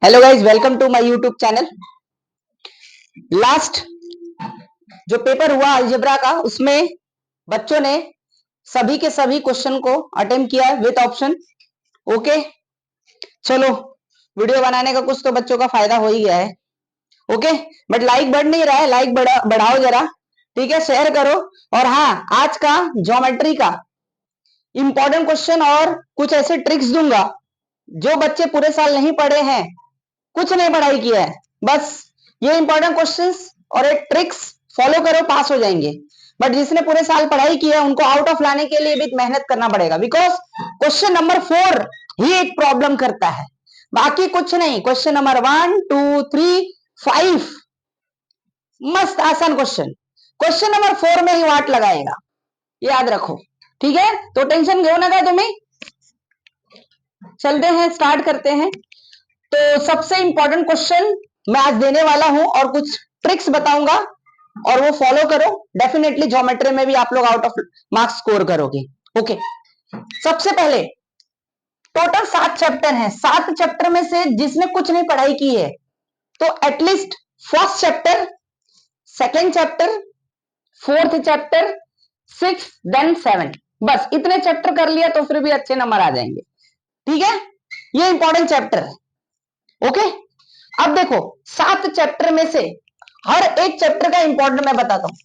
Hello guys, welcome to my YouTube channel. Last जो paper हुआ algebra का, उसमें बच्चों ने सभी के सभी क्वेश्चन को अटेम्प्ट किया है विथ ऑप्शन। ओके, चलो वीडियो बनाने का कुछ तो बच्चों का फायदा हो ही गया है। ओके, बट लाइक बढ़ नहीं रहा है, लाइक बढ़ाओ जरा, ठीक है, शेयर करो। और हाँ, आज का ज्योमेट्री का इंपॉर्टेंट क्वेश्चन और कुछ ऐसे ट्रिक्स दूंगा जो बच्चे पूरे साल नहीं पढ़े हैं, कुछ नहीं पढ़ाई किया है, बस ये इंपॉर्टेंट क्वेश्चंस और एक ट्रिक्स फॉलो करो, पास हो जाएंगे। बट जिसने पूरे साल पढ़ाई की है उनको आउट ऑफ लाने के लिए भी मेहनत करना पड़ेगा, बिकॉज क्वेश्चन नंबर 4 ही एक प्रॉब्लम करता है, बाकी कुछ नहीं। क्वेश्चन नंबर 1 2 3 5 मस्त आसान क्वेश्चन, क्वेश्चन नंबर 4 में ही वाट लगाएगा, याद रखो, ठीक है। तो टेंशन घेऊ नका तुम्हें, चलते हैं, स्टार्ट करते हैं। तो सबसे इंपॉर्टेंट क्वेश्चन मैं आज देने वाला हूं और कुछ ट्रिक्स बताऊंगा और वो फॉलो करो, डेफिनेटली ज्योमेट्री में भी आप लोग आउट ऑफ मार्क्स स्कोर करोगे। ओके, सबसे पहले टोटल 7 चैप्टर हैं, 7 चैप्टर में से जिसने कुछ नहीं पढ़ाई की है तो at least first chapter, second chapter, fourth chapter, 6 then 7, बस इतने चैप्टर कर लिया तो फिर भी अच्छे नंबर आ जाएंगे, ठीक है। ये इंपॉर्टेंट चैप्टर है। ओके, अब देखो 7 चैप्टर में से हर एक चैप्टर का इंपॉर्टेंट मैं बताता हूं,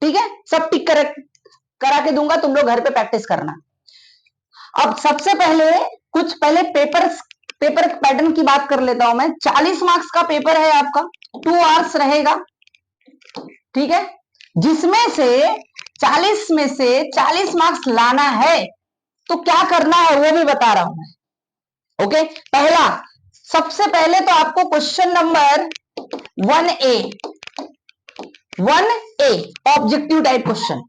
ठीक है। सब टिक करा के दूंगा, तुम लोग घर पे प्रैक्टिस करना। अब सबसे पहले कुछ पहले पेपर पैटर्न की बात कर लेता हूं मैं। 40 मार्क्स का पेपर है आपका, 2 आवर्स रहेगा, ठीक है। जिसमें से 40 में से 40 मार्क्स लाना है तो क्या करना है वो भी बता रहा हूं मैं। ओके, पहला, सबसे पहले तो आपको question number 1A objective type question,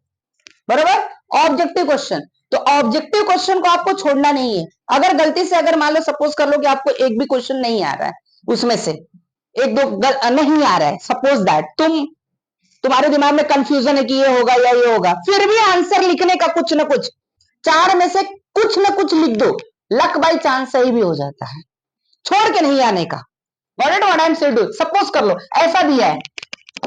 बराबर, ऑब्जेक्टिव क्वेश्चन। तो ऑब्जेक्टिव क्वेश्चन को आपको छोड़ना नहीं है। अगर गलती से, अगर मान लो सपोज कर लो कि आपको एक भी क्वेश्चन नहीं आ रहा है, उसमें से एक दो नहीं आ रहा है, सपोज दैट तुम्हारे दिमाग में कंफ्यूजन है कि ये होगा या ये होगा, फिर भी आंसर लिखने का कुछ ना कुछ, 4 में से कुछ ना कुछ लिख दो, लक बाई चांस सही भी हो जाता है, छोड़ के नहीं आने का। सपोज कर लो ऐसा दिया है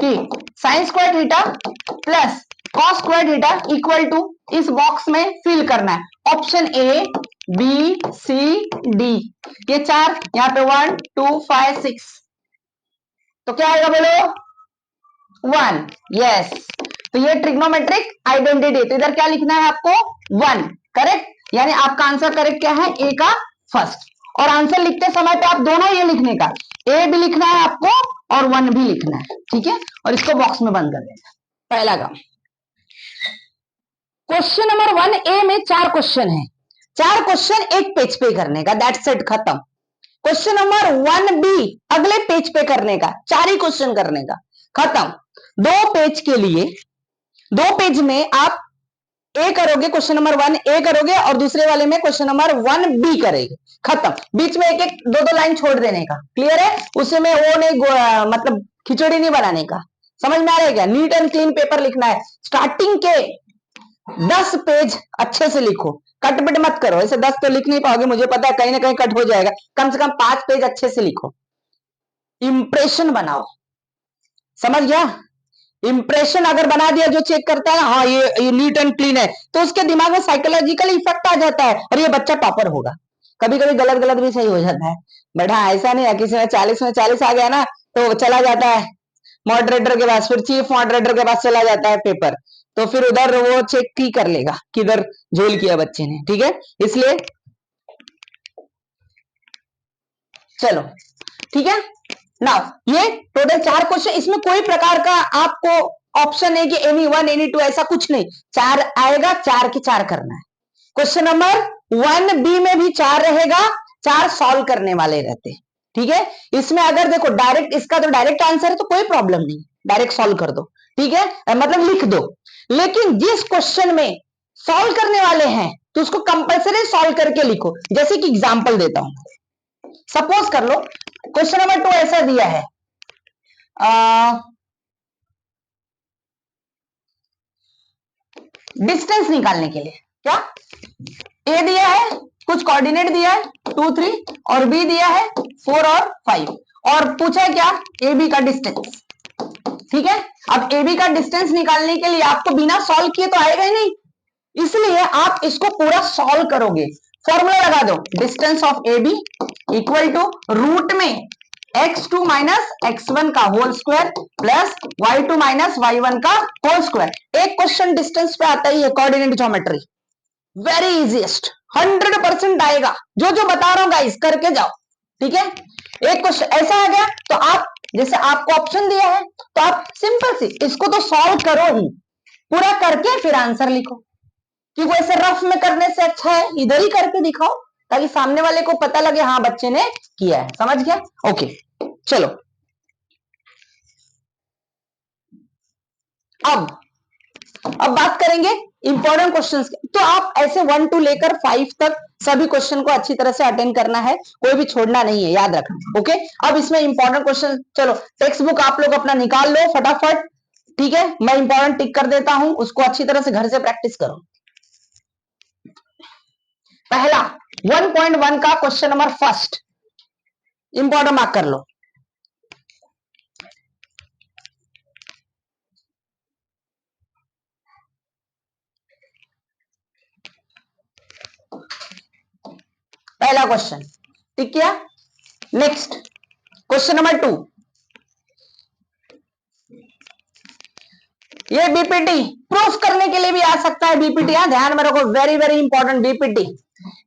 कि sine square theta plus cos square theta equal to, इस बॉक्स में फिल करना है option A B C D, ये 4, यहां पे 1 2 5 6, तो क्या आएगा बोलो 1, यस। तो ये ट्रिग्नोमेट्रिक आइडेंटिटी, तो इधर क्या लिखना है आपको 1, करेक्ट, यानी आपका आंसर करेक्ट क्या है, ए का फर्स्ट। और आंसर लिखते समय पे आप दोनों ये लिखने का, ए भी लिखना है आपको और 1 भी लिखना है, ठीक है। और इसको बॉक्स में बंद कर देना, पहला काम। क्वेश्चन नंबर 1A में 4 क्वेश्चन है, 4 क्वेश्चन एक पेज पे करने का, दैट्स इट, खत्म। क्वेश्चन नंबर 1B अगले पेज पे करने का, 4 ही क्वेश्चन करने का, खत्म। 2 पेज के लिए, 2 पेज में आप ए करोगे, क्वेश्चन नंबर 1A करोगे और दूसरे वाले में क्वेश्चन नंबर 1B करेंगे, खत्म। बीच में एक एक दो दो लाइन छोड़ देने का, क्लियर है। उसे में वो नहीं, मतलब खिचड़ी नहीं बनाने का, समझ में आ रहा है क्या। नीट एंड क्लीन पेपर लिखना है, स्टार्टिंग के 10 पेज अच्छे से लिखो, कट पिट मत करो, ऐसे 10 तो लिख नहीं पाओगे, मुझे पता है कहीं ना कहीं कट हो जाएगा, कम से कम 5 पेज अच्छे से लिखो, इंप्रेशन बनाओ, समझ गया। इंप्रेशन अगर बना दिया, जो चेक करता है हाँ ये नीट एंड क्लीन है, तो उसके दिमाग में साइकोलॉजिकल इफेक्ट आ जाता है और ये बच्चा टॉपर होगा। कभी कभी गलत गलत भी सही हो जाता है, बट हाँ ऐसा नहीं है किसी में 40 में 40 आ गया ना तो चला जाता है मॉडरेटर के पास, फिर चीफ मॉडरेटर के पास चला जाता है पेपर, तो फिर उधर वो चेक ही कर लेगा किधर झोल किया बच्चे ने, ठीक है। इसलिए चलो, ठीक है ना। ये टोटल 4 क्वेश्चन, इसमें कोई प्रकार का आपको ऑप्शन है कि एनी 1 एनी 2, ऐसा कुछ नहीं, 4 आएगा, 4 के 4 करना है। क्वेश्चन नंबर 1B में भी 4 रहेगा, 4 सॉल्व करने वाले रहते, ठीक है। इसमें अगर देखो डायरेक्ट, इसका तो डायरेक्ट आंसर है तो कोई प्रॉब्लम नहीं, डायरेक्ट सॉल्व कर दो, ठीक है, मतलब लिख दो। लेकिन जिस क्वेश्चन में सॉल्व करने वाले हैं तो उसको कंपल्सरी सॉल्व करके लिखो। जैसे कि एग्जांपल देता हूं, सपोज कर लो क्वेश्चन नंबर 2 ऐसा दिया है, डिस्टेंस निकालने के लिए, क्या ए दिया है कुछ कोऑर्डिनेट दिया है 2 3 और बी दिया है 4 और 5 और पूछा है क्या ए बी का डिस्टेंस। ठीक है, अब ए बी का डिस्टेंस निकालने के लिए आपको बिना सॉल्व किए तो आएगा ही नहीं, इसलिए आप इसको पूरा सॉल्व करोगे। फॉर्मूला लगा दो, distance of A B equal to root में x2 माइनस x1 का whole square plus y2 minus y1 का होल स्क्वायर। एक क्वेश्चन डिस्टेंस पे आता ही है कोऑर्डिनेट ज्योमेट्री, वेरी इजीएस्ट, 100% आएगा। जो जो बता रहा हूं गाइस करके जाओ। ठीक है, एक क्वेश्चन ऐसा आ गया तो आप जैसे आपको ऑप्शन दिया है तो आप सिंपल सी इसको तो सॉल्व करो ही, पूरा करके फिर आंसर लिखो, क्योंकि ऐसे रफ में करने से अच्छा है इधर ही करके दिखाओ ताकि सामने वाले को पता लगे हाँ बच्चे ने किया है। समझ गया? ओके चलो अब बात करेंगे इंपॉर्टेंट क्वेश्चंस की। तो आप ऐसे 1 to लेकर 5 तक सभी क्वेश्चन को अच्छी तरह से अटेंड करना है, कोई भी छोड़ना नहीं है, याद रखना। ओके, अब इसमें इंपॉर्टेंट क्वेश्चन, चलो टेक्स्ट बुक आप लोग अपना निकाल लो फटाफट। ठीक है, मैं इंपॉर्टेंट टिक कर देता हूं, उसको अच्छी तरह से घर से प्रैक्टिस करो। पहला 1.1 का question number first important mark कर लो। पहला क्वेश्चन ठीक किया। नेक्स्ट क्वेश्चन नंबर 2, ये बीपीटी प्रूफ करने के लिए भी आ सकता है। बीपीटी यहां ध्यान में रखो, very very important. BPT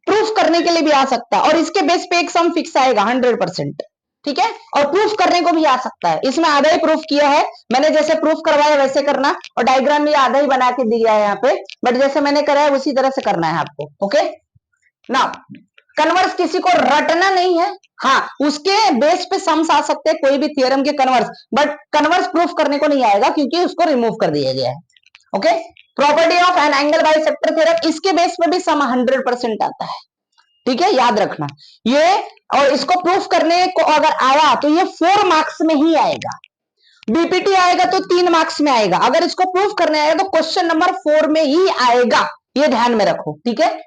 proof करने के लिए भी आ सकता है और इसके बेस पे एक सम फिक्स आएगा 100%। ठीक है, और प्रूफ करने को भी आ सकता है। इसमें आधा ही प्रूफ किया है मैंने, जैसे प्रूफ करवाया वैसे करना, और डायग्राम भी आधा ही बना के दिया है यहाँ पे, बट जैसे मैंने करा है उसी तरह से करना है आपको। ओके ना, कन्वर्स किसी को रटना नहीं है। हाँ, उसके बेस पे सम्स आ सकते हैं कोई भी थ्योरम के कन्वर्स, बट कन्वर्स प्रूफ करने को नहीं आएगा क्योंकि उसको रिमूव कर दिया गया है। Okay, property of an angle bisector theorem, इसके बेस पे भी सम 100% आता है। ठीक है, याद रखना ये, और इसको प्रूफ करने को अगर आया तो ये 4 मार्क्स में ही आएगा। बीपीटी आएगा तो 3 मार्क्स में आएगा, अगर इसको प्रूफ करने आएगा तो क्वेश्चन नंबर 4 में ही आएगा, ये ध्यान में रखो। ठीक है,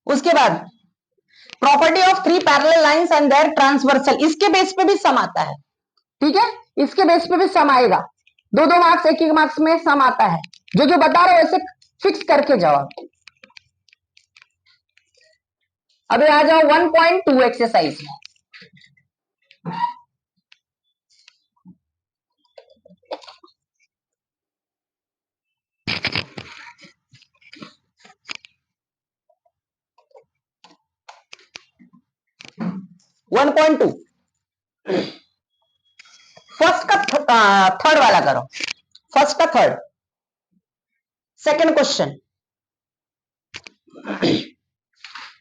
उसके बाद property of 3 parallel lines and their transversal, इसके बेस पे भी सम आता है। ठीक है, इसके बेस पे भी सम आएगा, 2-2 मार्क्स 1-1 मार्क्स में सम आता है। जो जो बता रहे हो वैसे फिक्स करके जाओ। अभी आ जाओ 1.2 एक्सरसाइज में। फर्स्ट का थर्ड वाला करो, फर्स्ट का third. Second question,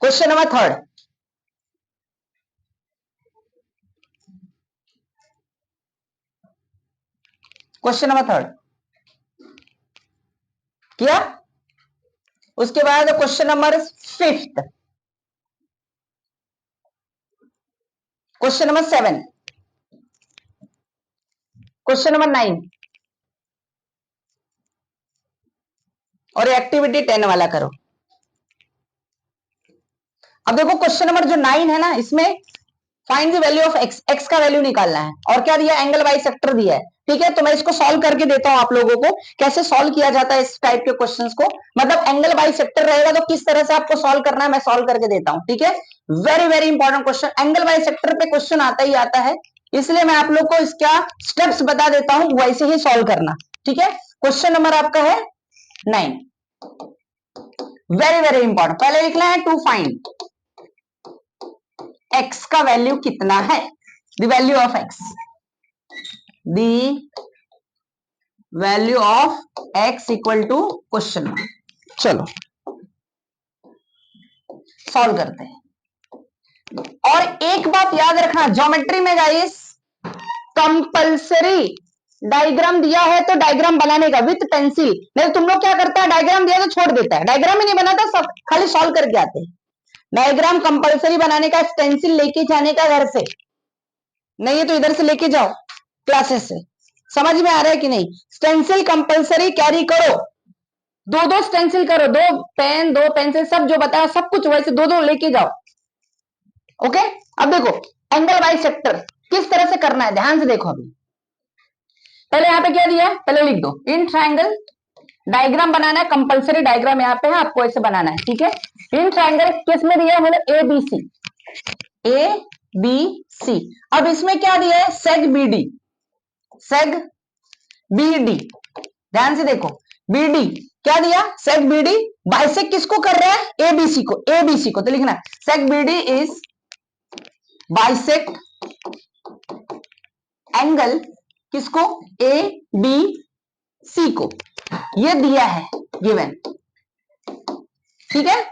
question number third, question number third किया। उसके बाद question number fifth, question number 7, question number 9 और एक्टिविटी 10 वाला करो। अब देखो क्वेश्चन नंबर जो 9 है ना, इसमें find the value of x, x का वैल्यू निकालना है, और क्या दिया, एंगल बाइसेक्टर दिया है। ठीक है, तो मैं इसको सॉल्व करके देता हूं आप लोगों को, कैसे सॉल्व किया जाता है इस टाइप के क्वेश्चंस को। मतलब एंगल बाइसेक्टर रहेगा तो किस तरह से आपको सॉल्व करना है मैं सॉल्व करके देता हूं। ठीक है, very very important question, angle bisector पे क्वेश्चन आता ही आता है, इसलिए मैं आप लोग को इसका स्टेप्स बता देता हूं, वैसे ही सॉल्व करना। ठीक है, क्वेश्चन नंबर आपका है 9, वेरी वेरी इंपॉर्टेंट। पहले लिखना है टू फाइंड एक्स का वैल्यू कितना है, the value of X, the value of X equal to question mark. चलो सॉल्व करते हैं। और एक बात याद रखना, ज्योमेट्री में गाइस कंपलसरी डायग्राम दिया है तो डायग्राम बनाने का विथ पेंसिल, नहीं तुम लोग क्या करता है डायग्राम दिया तो छोड़ देता है, डायग्राम ही नहीं बनाता, सब खाली सॉल्व करके आते हैं। डायग्राम कंपलसरी बनाने का, स्टेंसिल लेके जाने का घर से, नहीं है तो इधर से लेके जाओ क्लासेस से। समझ में आ रहा है कि नहीं? स्टेंसिल कंपलसरी कैरी करो, दो दो स्टेंसिल करो, दो पेन दो पेंसिल, सब जो बताया सब कुछ वैसे दो दो लेके जाओ। ओके, अब देखो एंगल बाइसेक्टर किस तरह से करना है, ध्यान से देखो। अभी पहले यहाँ पे क्या दिया है, पहले लिख दो इन ट्राइंगल, डायग्राम बनाना है, कंपलसरी डायग्राम यहाँ पे है, आपको ऐसे बनाना है, ठीक है। इन ट्राइंगल किस में दिया है, ए बी सी, ए बी सी। अब इसमें क्या दिया है, seg B D, seg B D, ध्यान से देखो, बी डी क्या दिया, सेग बी डी, बाइसेक किसको कर रहा है, एबीसी को, एबीसी को, तो लिखना seg B D is bisect angle किसको, ए बी सी को, ये दिया है गिवन, ठीक है।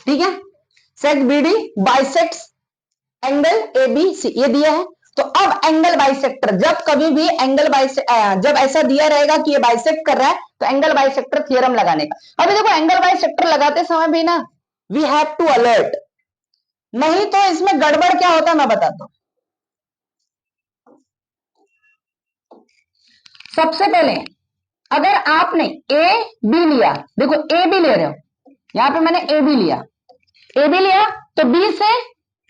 ठीक है, seg B D bisects angle A B C, ये दिया है। तो अब एंगल बाइसेक्टर, जब कभी भी एंगल जब ऐसा दिया रहेगा कि ये बाइसेक्ट कर रहा है, तो एंगल बाइसेक्टर थ्योरम लगाने का। अभी देखो एंगल बाइसेक्टर लगाते समय भी ना वी हैव टू अलर्ट, नहीं तो इसमें गड़बड़ क्या होता है मैं बताता हूं। सबसे पहले अगर आपने ए बी लिया, देखो ए बी ले रहे हो, यहां पे मैंने ए बी लिया, ए बी लिया तो बी से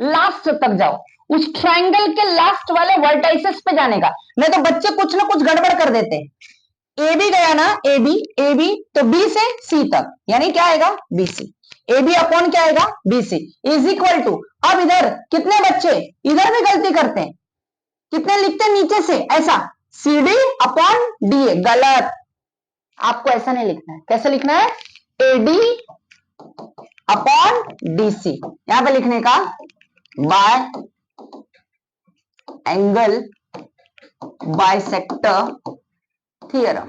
लास्ट तक जाओ, उस ट्राइंगल के लास्ट वाले वर्टाइसेस पे जाने का, नहीं तो बच्चे कुछ ना कुछ गड़बड़ कर देते हैं। ए बी गया ना, ए बी तो बी से सी तक, यानी क्या आएगा, B C, A B upon क्या आएगा, B C is equal to, अब इधर कितने बच्चे इधर भी गलती करते हैं, कितने लिखते हैं नीचे से ऐसा, C D upon D A, गलत, आपको ऐसा नहीं लिखना है, कैसे लिखना है, A D upon D C, यहां पे लिखने का बाय एंगल बाइसेक्टर थियरम,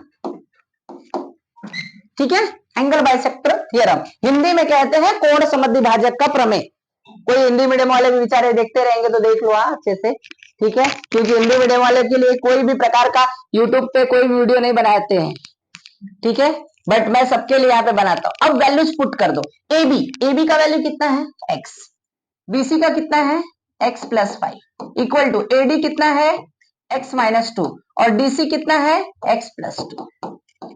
ठीक है, एंगल बाइसेक्टर थियरम, हिंदी में कहते हैं कोण समद्विभाजक का प्रमेय। कोई हिंदी मीडियम वाले भी बेचारे देखते रहेंगे तो देख लो अच्छे से, ठीक है, क्योंकि हिंदी मीडियम वाले के लिए कोई भी प्रकार का यूट्यूब पे कोई वीडियो नहीं बनाते हैं, ठीक है, बट मैं सबके लिए यहाँ पे बनाता हूं। अब वैल्यूज पुट कर दो, ए बी का वैल्यू कितना है, एक्स, बीसी का कितना है, X plus 5 equal to AD कितना है, एक्स माइनस 2, और डीसी कितना है, एक्स प्लस 2।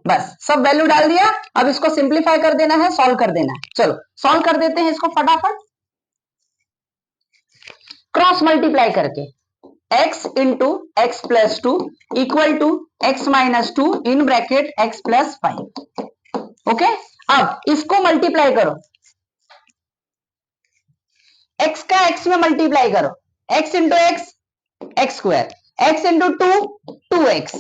बस सब वैल्यू डाल दिया, अब इसको सिंप्लीफाई कर देना है, सॉल्व कर देना है। चलो सॉल्व कर देते हैं इसको फटाफट, क्रॉस मल्टीप्लाई करके, x into X plus 2 equal to X minus 2 in bracket X plus 5। Okay, अब इसको मल्टीप्लाई करो, x का x में मल्टीप्लाई करो, x into X X square, x into 2 2x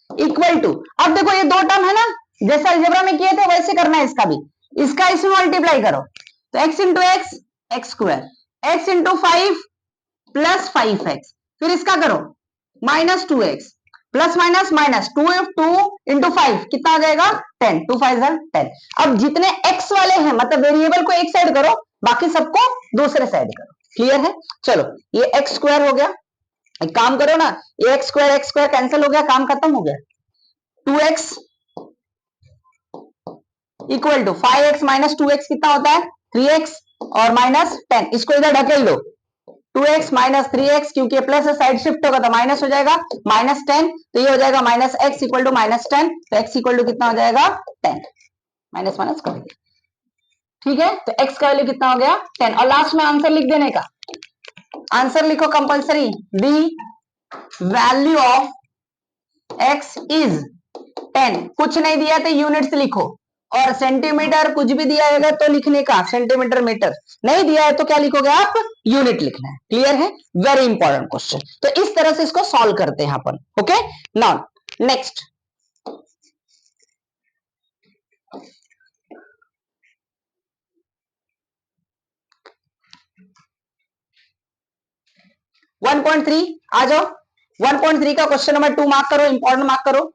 equal to, अब देखो ये दो टर्म है ना, जैसा अलजेब्रा में किए थे वैसे करना है, इसका भी, इसका इसमें मल्टीप्लाई करो, तो x into X X square, x into 5 plus 5x, फिर इसका करो minus 2x plus minus minus 2 into 5 कितना आ जाएगा, 10, 2 5 10। अब जितने x वाले हैं मतलब वेरिएबल को एक साइड करो, बाकी सबको दूसरे साइड करो, क्लियर है। चलो ये एक्स स्क्वायर हो गया, एक काम करो ना, ये एक्स स्क्वायर कैंसिल हो गया, काम खत्म हो गया, 2x equal to 5x minus 2x कितना होता है, 3x और माइनस 10, इसको इधर ढकेल दो, 2x माइनस 3x, क्योंकि प्लस साइड शिफ्ट होगा तो माइनस हो जाएगा, माइनस 10, तो ये हो जाएगा minus x equal to minus 10, तो x इक्वल टू कितना हो जाएगा, 10, माइनस माइनस कर दिया, ठीक है, तो x का वैल्यू कितना हो गया, 10, और लास्ट में आंसर लिख देने का, आंसर लिखो compulsory, the value of x is 10, कुछ नहीं दिया तो यूनिट्स लिखो, और सेंटीमीटर कुछ भी दिया होगा तो लिखने का सेंटीमीटर मीटर, नहीं दिया है तो क्या लिखोगे आप, यूनिट लिखना है, क्लियर है, वेरी इंपॉर्टेंट क्वेश्चन। तो इस तरह से इसको सॉल्व करते हैं अपन, okay. Now next, one point three आ जाओ, 1.3 का क्वेश्चन नंबर 2 मार्क करो, इंपॉर्टेंट मार्क करो,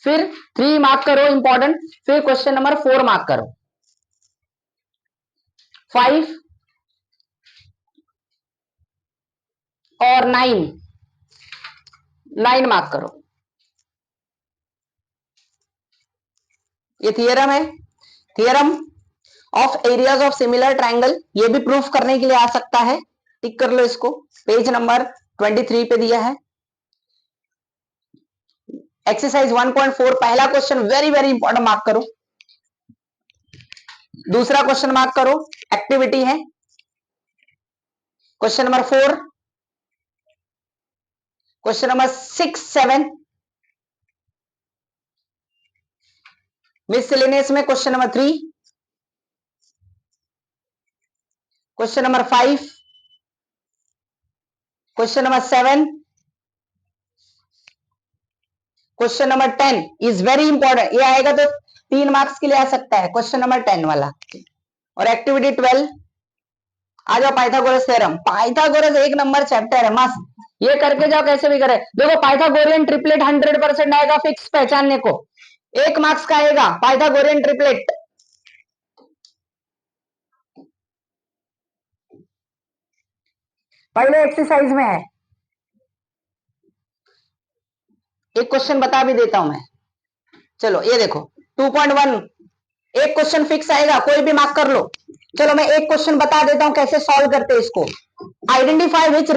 फिर 3 मार्क करो इंपॉर्टेंट, फिर क्वेश्चन नंबर 4 मार्क करो, 5 और 9 मार्क करो। ये थियरम है, theorem of areas of similar triangle. ये भी प्रूफ करने के लिए आ सकता है, टिक कर लो इसको। पेज नंबर 23 पे दिया है, एक्सरसाइज 1.4 पहला question very very important, mark करो। दूसरा क्वेश्चन मार्क करो, एक्टिविटी है question number 4, question number 6, 7 miscellaneous में question number 3, question number 5, question number 7, question number 10 is very important. ये आएगा तो 3 मार्क्स के लिए आ सकता है, क्वेश्चन नंबर 10 वाला। और एक्टिविटी 12, आ जाओ पाइथागोरस थ्योरम। पाइथागोरस एक नंबर चैप्टर है, मस्त। ये करके जाओ कैसे भी करे। देखो पाइथागोरियन ट्रिपलेट 100% आएगा, फिक्स पहचानने को 1 मार्क्स का आएगा पाइथागोरियन ट्रिपलेट। पहले एक्सरसाइज में है, एक क्वेश्चन बता भी देता हूं मैं। चलो ये देखो 2.1, एक क्वेश्चन फिक्स आएगा, कोई भी मार्क कर लो। चलो मैं एक क्वेश्चन बता देता हूं कैसे सॉल्व करते हैं इसको। Identify which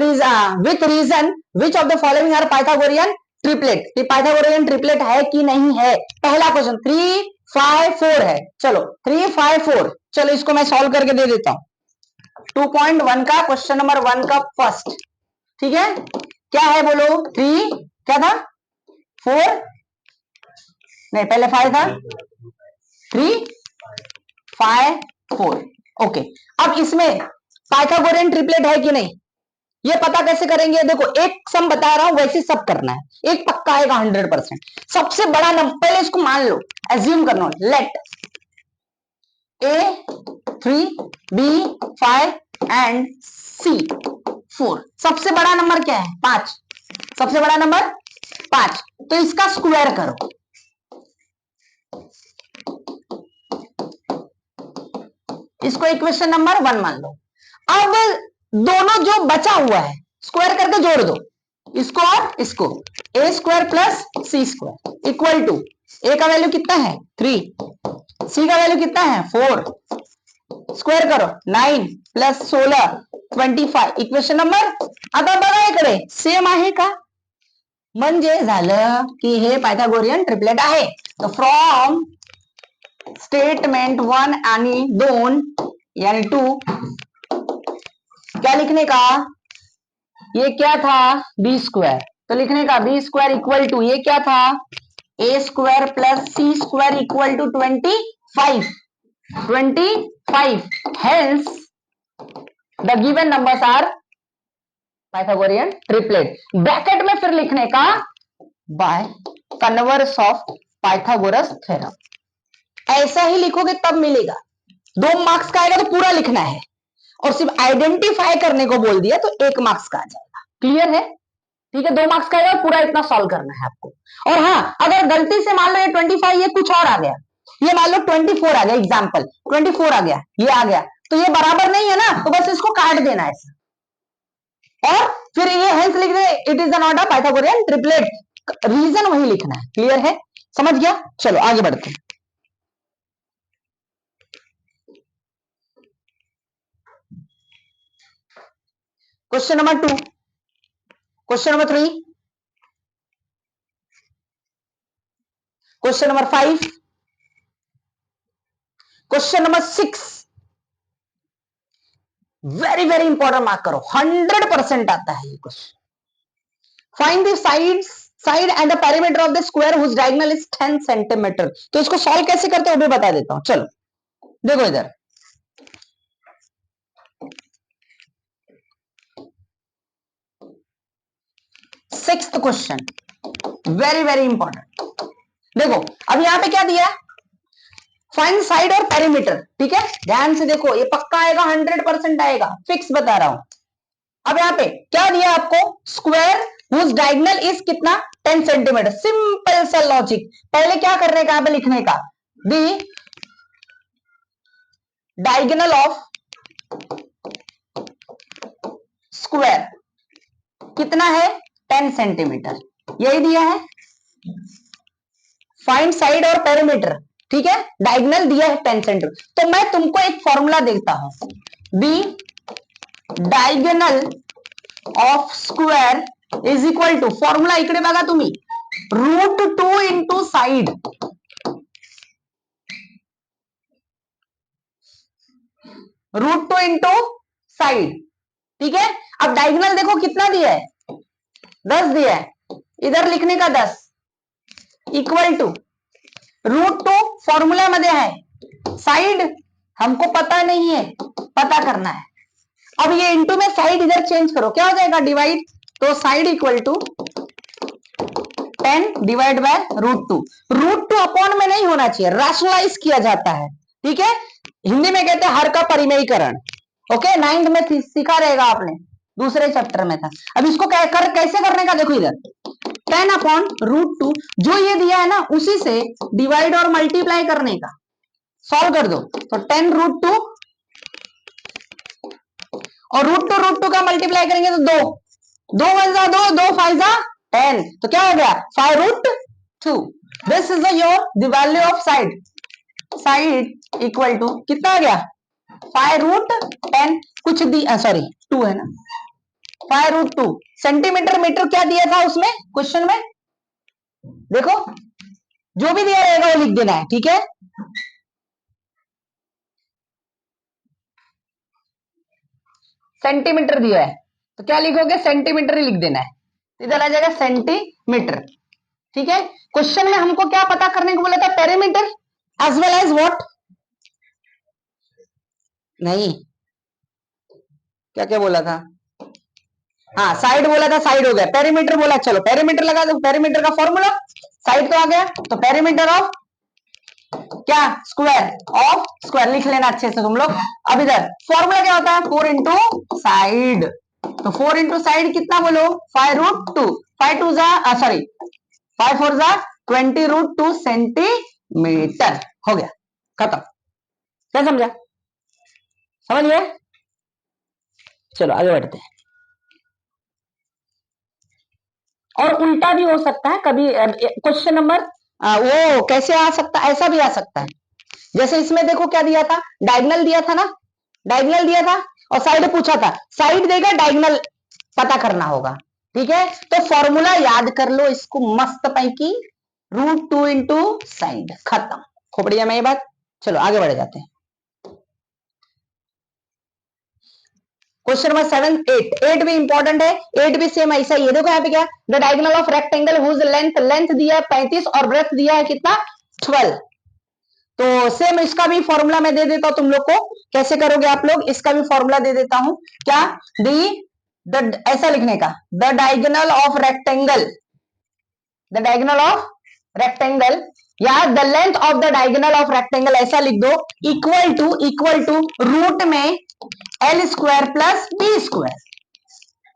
reason which of the following are Pythagorean triplet. ये पाइथागोरियन ट्रिपलेट है कि नहीं है, पहला क्वेश्चन 3, 5, 4 है। चलो 3, 5, 4, चलो इसको मैं सॉल्व करके दे देता हूं। 2.1 का क्वेश्चन नंबर 1 का फर्स्ट, ठीक है, क्या है बोलो? 3 क्या था, 4 नहीं, पहले 5 था, 3, 5, 4। ओके, अब इसमें पाइथागोरियन ट्रिपलेट है कि नहीं ये पता कैसे करेंगे? देखो एक सम बता रहा हूं वैसे सब करना है, एक पक्का आएगा 100%। सबसे बड़ा नंबर पहले इसको मान लो, एज्यूम करना, let A 3 B 5 and C 4। सबसे बड़ा नंबर क्या है? 5। सबसे बड़ा नंबर 5, तो इसका स्क्वायर करो। इसको इक्वेशन नंबर 1 मान लो। अब दोनों जो बचा हुआ है स्क्वायर करके जोड़ दो, इसको और इसको। A square plus C square equal to, A का वैल्यू कितना है 3, सी का वैल्यू कितना है 4, स्क्वायर करो 9 प्लस 16 25, इक्वेशन नंबर। आता बघा इकडे सेम आहे का? म्हणजे झालं की हे पायथागोरियन ट्रिपलेट आहे। तो फ्रॉम स्टेटमेंट 1 आणि 2 यानी 2, क्या लिखने का? ये क्या था? B square. तो लिखने का बी स्क्वायर इक्वल टू, ये क्या था? A square plus C square equal to 25। 25 hence the given numbers are Pythagorean triplet. Bracket में फिर लिखने का by converse of Pythagoras theorem. ऐसा ही लिखोगे तब मिलेगा। 2 मार्क्स का आएगा तो पूरा लिखना है, और सिर्फ आइडेंटिफाई करने को बोल दिया तो 1 मार्क्स का आ जाएगा। क्लियर है? ठीक है, 2 मार्क्स का आएगा, पूरा इतना सॉल्व करना है आपको। और हाँ, अगर गलती से मान लो ये 25 ये कुछ और आ गया, ये मान लो 24 आ गया, एग्जाम्पल 24 आ गया, ये आ गया, तो ये बराबर नहीं है ना, तो बस इसको काट देना है ऐसा। और फिर ये हेंस लिख दे, it is not a Pythagorean triplet, reason वही लिखना है। क्लियर है? समझ गया? चलो आगे बढ़ते हैं। Question number 2, question number 3, question number 5, question number 6 very very important, mark करो, 100% आता है ये question. Find the side and the perimeter of the square whose diagonal is 10 centimetre. तो इसको सॉल्व कैसे करते हो वो भी बता देता हूं। चलो देखो इधर, sixth question very very important. देखो अब यहां पे क्या दिया, फाइंड साइड और पेरीमीटर। ठीक है, ध्यान से देखो, ये पक्का आएगा, 100% आएगा, फिक्स बता रहा हूं। अब यहां पे क्या दिया आपको? स्क्वायर हुज डायगोनल इज कितना? 10 सेंटीमीटर। सिंपल सा लॉजिक, पहले क्या करने का, यहां पे लिखने का दी डायगोनल ऑफ स्क्वायर कितना है 10 सेंटीमीटर, यही दिया है। फाइंड साइड और पेरीमीटर, ठीक है, डायगोनल दिया है 10 सेंटीमीटर। तो मैं तुमको एक फॉर्मूला देता हूं, B diagonal of square is equal to, formula इकडे बघा तुम्ही, √2 इंटू साइड, √2 इंटू साइड, ठीक है। अब डायगोनल देखो कितना दिया है, 10 दिया है, इधर लिखने का 10 इक्वल टू √2 फॉर्मूला मध्ये है, साइड हमको पता नहीं है, पता करना है। अब ये इंटू में साइड इधर चेंज करो, क्या हो जाएगा डिवाइड, तो side equal to 10 divide by √2, √2 upon में नहीं होना चाहिए, रैशनलाइज किया जाता है, ठीक है। हिंदी में कहते हैं हर का परिमेयीकरण, ओके, 9th में सीखा रहेगा आपने, दूसरे चैप्टर में था। अब इसको कैसे करने का देखो, इधर 10 अपॉन √2, जो ये दिया है ना उसी से डिवाइड और मल्टीप्लाई करने का, सॉल्व कर दो, तो 10 √2 और √2 का मल्टीप्लाई करेंगे तो 2 1 जा 2, 2 5 जा 10, तो क्या हो गया 5√2। This is your the value of side, side equal to कितना आ गया 5√10, कुछ दी सॉरी 2 है ना, 5√2 सेंटीमीटर मीटर क्या दिया था उसमें क्वेश्चन में, देखो जो भी दिया रहेगा वो लिख देना है, ठीक है। सेंटीमीटर दिया है तो क्या लिखोगे, सेंटीमीटर ही लिख देना है, इधर आ जाएगा सेंटीमीटर, ठीक है। क्वेश्चन में हमको क्या पता करने को बोला था, perimeter as well as what, नहीं क्या क्या बोला था, हाँ साइड बोला था, साइड हो गया, पेरीमीटर बोला, चलो पेरीमीटर लगा दो, पेरीमीटर का फॉर्मूला साइड तो आ गया, तो पेरीमीटर ऑफ क्या स्क्वायर, ऑफ स्क्वायर लिख लेना अच्छे से तुम लोग। अब इधर फॉर्मूला क्या होता है 4 इंटू साइड, तो 4 इंटू साइड कितना बोलो 5√2, 5 2 जा सॉरी 5 4 जा 20√2 सेंटीमीटर, हो गया खत्म। क्या समझा, समझ गए, चलो आगे बढ़ते हैं। और उल्टा भी हो सकता है कभी, क्वेश्चन नंबर वो कैसे आ सकता है, ऐसा भी आ सकता है, जैसे इसमें देखो क्या दिया था, डायगोनल दिया था ना, डायगोनल दिया था और साइड पूछा था, साइड देगा डायगोनल पता करना होगा, ठीक है। तो फॉर्मूला याद कर लो इसको मस्त पैकी, √2 इंटू साइड, खत्म, खोपड़िया में ये बात। चलो आगे बढ़ जाते हैं, क्वेश्चन नंबर 7 8 भी इंपॉर्टेंट है, 8 भी सेम ऐसा ही है, देखो यहाँ पे क्या, the diagonal of rectangle whose length, length दिया है 35 और ब्रेथ दिया है कितना 12, तो सेम इसका भी फॉर्मूला मैं दे देता हूं तुम लोग को, कैसे करोगे आप लोग, इसका भी फॉर्मूला दे देता हूं, क्या द ऐसा लिखने का, the diagonal of rectangle, the diagonal of rectangle या the length of the diagonal of rectangle ऐसा लिख दो, इक्वल टू रूट में L square plus B square,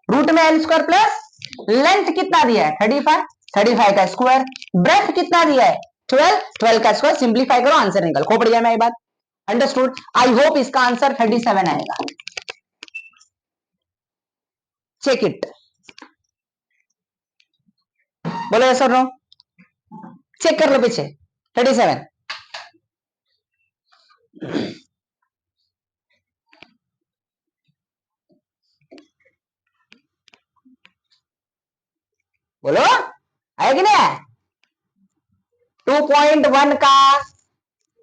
root में एल स्क्वायर प्लस लेंथ कितना दिया है 35, 35 का स्क्वायर, ब्रेथ कितना दिया है 12, 12 का स्क्वायर, सिंप्लीफाई करो आंसर निकल, खोपड़िया में ये बात अंडरस्टूड। आई होप इसका आंसर 37 आएगा, चेक इट, बोलो यस और नो, चेक कर लो पीछे 37, बोलो है कि नहीं, 2.1 का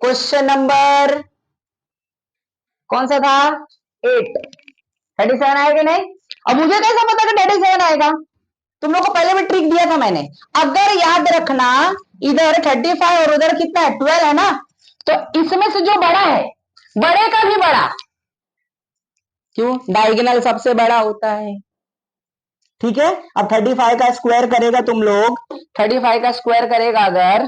क्वेश्चन नंबर कौन सा था 8, 37 आएगा नहीं। अब मुझे कैसा पता कि 37 आएगा, तुम लोग को पहले भी ट्रिक दिया था मैंने, अगर याद रखना इधर 35 और उधर कितना है 12 है ना, तो इसमें से जो बड़ा है बड़े का भी बड़ा, क्यों डायगोनल सबसे बड़ा होता है, ठीक है। अब 35 का स्क्वायर करेगा तुम लोग, 35 का स्क्वायर करेगा अगर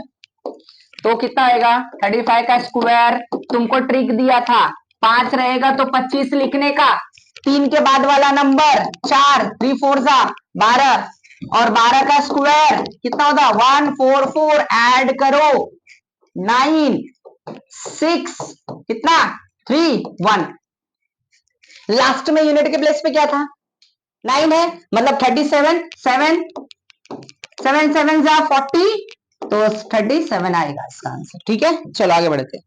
तो कितना आएगा, 35 का स्क्वायर तुमको ट्रिक दिया था 5 रहेगा तो 25 लिखने का, 3 के बाद वाला नंबर 4, 3 4 जा 12 और 12 का स्क्वायर कितना होता 144, ऐड करो 9 6 कितना 3 1, लास्ट में यूनिट के प्लेस पे क्या था 9 है मतलब 37, 7 7 7 जा 40, तो 37 आएगा इसका आंसर। ठीक है, चलो आगे बढ़ते।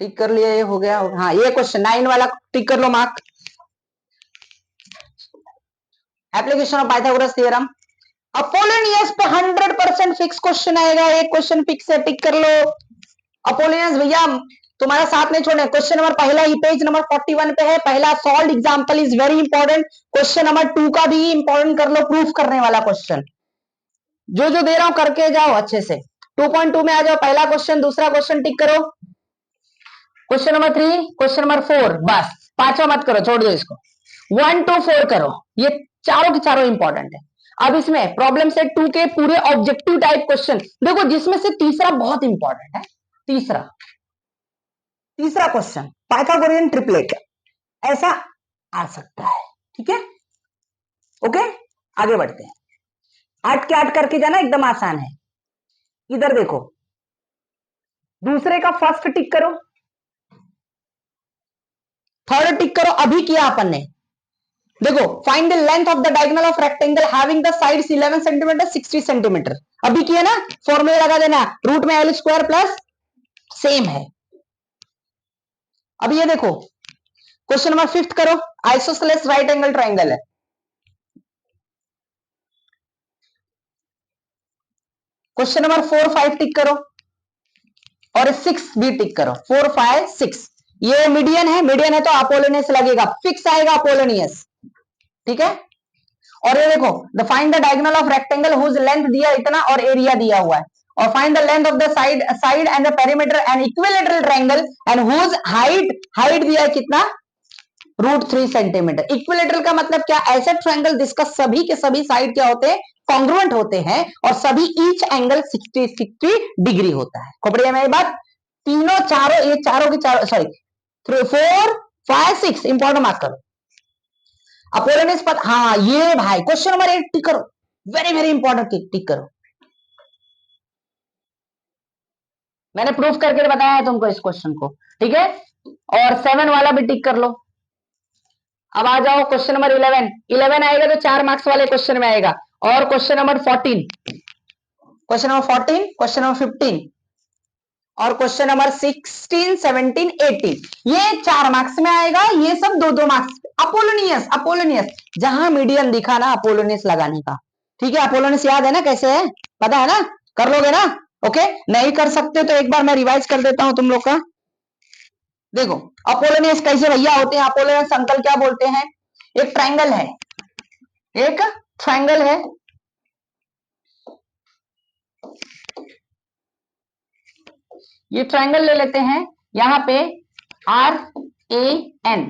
टिक कर लिया, ये हो गया। हाँ, ये क्वेश्चन 9 वाला टिक कर लो mark. Application of Pythagoras theorem, Apollonius पे 100% फिक्स क्वेश्चन आएगा। एक क्वेश्चन फिक्स है, टिक कर लो। अपोलोनियस भैया तुम्हारा साथ नहीं छोड़ना। क्वेश्चन नंबर पहला ही पेज नंबर 41 पे है, पहला solve example is very important. Question number 2 का भी इंपॉर्टेंट कर लो, प्रूफ करने वाला क्वेश्चन। जो जो दे रहा हूं करके जाओ अच्छे से। 2.2 में आ जाओ, पहला क्वेश्चन, दूसरा क्वेश्चन टिक करो। क्वेश्चन नंबर 3, क्वेश्चन नंबर 4, बस पांचवा मत करो, छोड़ दो इसको। 1 2 4 करो, ये चारों के चारों इंपॉर्टेंट है। अब इसमें प्रॉब्लम सेट 2 के पूरे ऑब्जेक्टिव टाइप क्वेश्चन देखो, जिसमें से तीसरा बहुत इंपॉर्टेंट है। तीसरा क्वेश्चन पाइथागोरियन ट्रिपलेट ऐसा आ सकता है। ठीक है, ओके, आगे बढ़ते हैं। 8 के 8 करके जाना, एकदम आसान है। इधर देखो, दूसरे का फर्स्ट टिक करो, थर्ड टिक करो, अभी किया अपन ने। देखो, find the length of the diagonal of rectangle having the sides 11 centimetre 60 centimetre. अभी किया ना, फॉर्मूला लगा देना, रूट में एल स्क्वायर प्लस, सेम है। अब ये देखो, क्वेश्चन नंबर 5 करो, आइसोसेलेस राइट एंगल ट्राइंगल है। क्वेश्चन नंबर 4 5 टिक करो और 6 भी टिक करो। 4 5 6, ये मीडियन है तो अपोलोनियस लगेगा, फिक्स आएगा अपोलोनियस। ठीक है, और ये देखो, the find the diagonal of rectangle whose length दिया इतना और एरिया दिया हुआ है, और find the length of the side and the perimeter and equilateral triangle and whose height दिया है कितना, √3 सेंटीमीटर। इक्विलेटरल का मतलब क्या, ऐसा ट्रायंगल जिसका सभी के सभी साइड क्या होते हैं, कॉन्ग्रुएंट होते हैं, और सभी ईच एंगल 60 डिग्री होता है। खोपड़िया में ये बात, तीनों चारों, ये चारों की चारों, सॉरी 3 4 5 6 इंपॉर्टेंट मार्क करो। अपोलोनियस पद, हाँ ये भाई क्वेश्चन नंबर 8 टिक करो, वेरी वेरी इंपॉर्टेंट, टिक करो। मैंने प्रूफ करके बताया है तुमको इस क्वेश्चन को। ठीक है, और 7 वाला भी टिक कर लो। अब आ जाओ क्वेश्चन नंबर 11। 11 आएगा तो 4 मार्क्स वाले क्वेश्चन में आएगा। और question number 14, question number 14, question number 15 और क्वेश्चन नंबर 16 17 18, ये 4 मार्क्स में आएगा, ये सब 2 मार्क्स। अपोलोनियस जहां मीडियन दिखा ना, अपोलोनियस लगाने का। ठीक है, अपोलोनियस याद है ना कैसे है, पता है ना, कर लोगे ना। ओके, नहीं कर सकते तो एक बार मैं रिवाइज कर देता हूं तुम लोग का। देखो, अपोलोनियस कैसे भैया होते हैं, अपोलोनियस अंकल क्या बोलते हैं, एक ट्रायंगल है, एक ट्रायंगल है, ये ट्रायंगल ले लेते हैं, यहां पे RAN,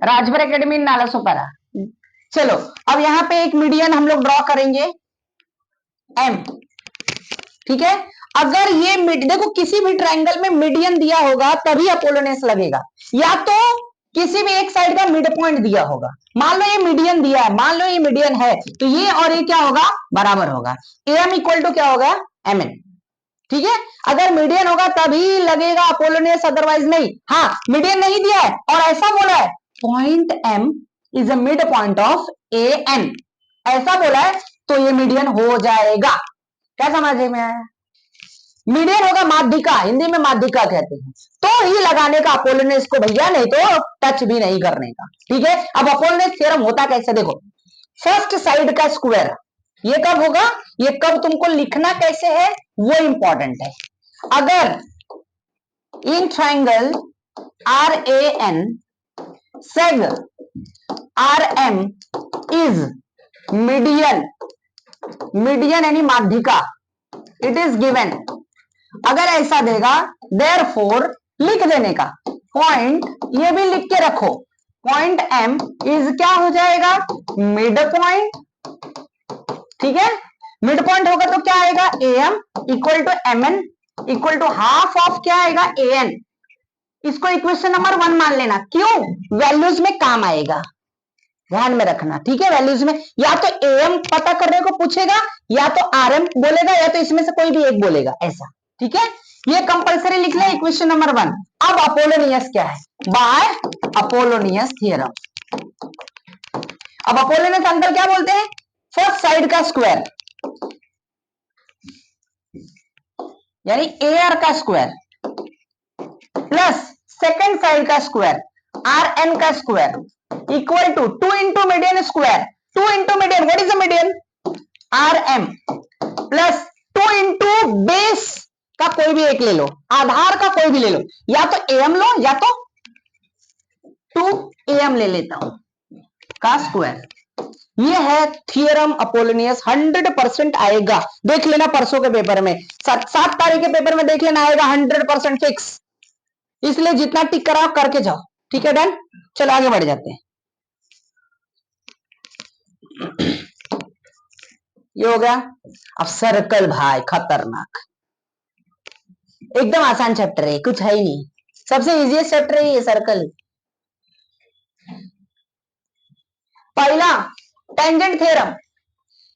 राजभर एकेडमी नालासोपारा। चलो, अब यहां पे एक मीडियन हम लोग ड्रॉ करेंगे M। ठीक है, अगर ये देखो, किसी भी ट्रायंगल में मीडियन दिया होगा तभी अपोलोनियस लगेगा, या तो किसी भी एक साइड का मिड पॉइंट दिया होगा। मान लो ये मीडियन दिया है, मान लो ये मीडियन है, तो ये और ये क्या होगा, बराबर होगा। AM इक्वल टू क्या होगा, MN। ठीक है, अगर मीडियन होगा तभी लगेगा अपोलोनियस, अदरवाइज नहीं। हाँ, मीडियन नहीं दिया है और ऐसा बोला है, point M is a mid point of AN, ऐसा बोला है, तो ये मीडियन हो जाएगा। क्या समझ में आया, मीडियन होगा माध्यिका, हिंदी में माध्यिका कहते हैं, तो ही लगाने का अपोलोनियस को भैया, नहीं तो टच भी नहीं करने का। ठीक है, अब अपोलोनियस थ्योरम होता कैसे, देखो, फर्स्ट साइड का स्क्वायर, ये कब होगा, ये कब तुमको लिखना कैसे है वो इंपॉर्टेंट है। अगर in triangle RAN seg RM is median यानी माध्यिका, इट इज गिवन, अगर ऐसा देगा, देयरफॉर लिख देने का, पॉइंट ये भी लिख के रखो, पॉइंट M इज क्या हो जाएगा, मिड पॉइंट। ठीक है, मिड पॉइंट होगा तो क्या आएगा, AM equal to MN equal to half of क्या आएगा, AN। इसको इक्वेशन नंबर 1 मान लेना, क्यों, वैल्यूज में काम आएगा, ध्यान में रखना। ठीक है, वैल्यूज में या तो AM पता करने को पूछेगा, या तो RM बोलेगा, या तो इसमें से कोई भी एक बोलेगा, ऐसा। ठीक है, ये कंपलसरी लिख ले इक्वेशन नंबर 1। अब अपोलोनियस क्या है? By Apollonius theorem. अब अपोलोनियस अंकल क्या बोलते हैं? फर्स्ट साइड का स्क्वायर यानी ए आर का स्क्वायर प्लस सेकेंड साइड का स्क्वायर आर एन का square equal to 2 into median square. 2 into median, what is the median? R M plus 2 into base का कोई भी एक ले लो, आधार का कोई भी ले लो, या तो एम लो या तो 2am ले लेता हूं का स्क्वायर। ये है थियरम अपोलोनियस। 100% आएगा, देख लेना परसों के पेपर में, 7 तारीख के पेपर में देख लेना, आएगा 100% फिक्स। इसलिए जितना टिक कराओ करके जाओ, ठीक है? डन। चलो आगे बढ़ जाते हैं। ये हो गया। अब सर्कल भाई खतरनाक, एकदम आसान चैप्टर है, कुछ है ही नहीं, सबसे इजीएस्ट चैप्टर है ये सर्कल। पहला टेंजेंट थ्योरम,